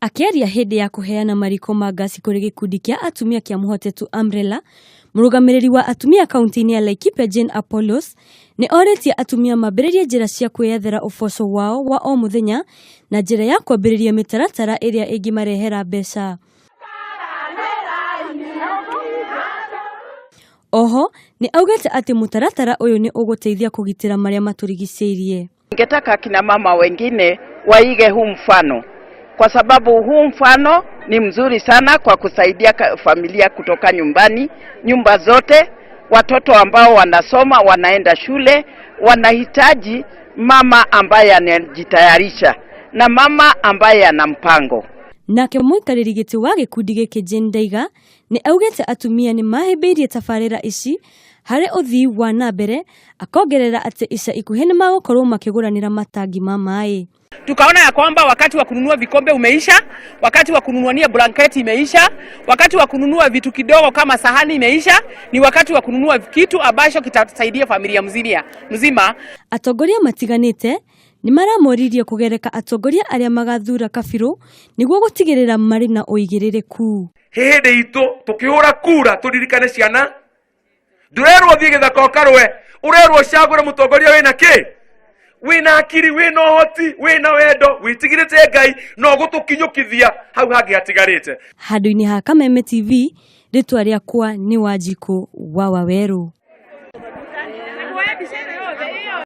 Akiaria hindi ya kuheana mariko ma ngasi kuri gikundi kia atumia kia Muhotetu umbrella, Murugamiriri wa atumia kaunti-ini ya Laikipia Jane Apollos ni oritie atumia mambiririe njira cia kwiyethera uboco wao wa o muthenya na njira ya kwambiriria mitaratara iria ingimarehera mbeca. Oho ni augete ati mitaratara uyu ni uguteithia kugitira maria maturigiceirie. Ningetaka kina mama wengine waige huu mfano, kwa sababu huu mfano ni mzuri sana kwa kusaidia familia kutoka nyumbani, nyumba zote, watoto ambao wanasoma, wanaenda shule, wanahitaji mama ambaye anajitayarisha na mama ambaye ana mpango. Nake muikariri giti wa gikundi giki Jane ni augete atumia ni mahemberie tabarira ici hari uthii wa nambere, akongerera ati ica ikuhe ni magukorwo makiguranira matangi ma mai. Tukaona ya kwamba wakati wa kununua vikombe umeisha, wakati wa kununua blanketi imeisha, wakati wa kununua vitu kidogo kama sahani imeisha, ni wakati wa kununua kitu ambacho kitasaidia familia mzima. Atongoria matiganite ni maramoririe kugereka atongoria aria magathura kabiru niguo gutigirira mari na uigiririku. Hinde itu tukihura kura turirikane ciana, ndurerwo thie githaka ukarwe, urerwo cagure mutongoria wina ki, wina akiri, wina uhoti, wina wendo, witigirite Ngai no gutukinyukithia hau hangi hatigarite. Handu-ini ha Kameme TV, ritwa riakwa ni Wanjiku wa Waweru.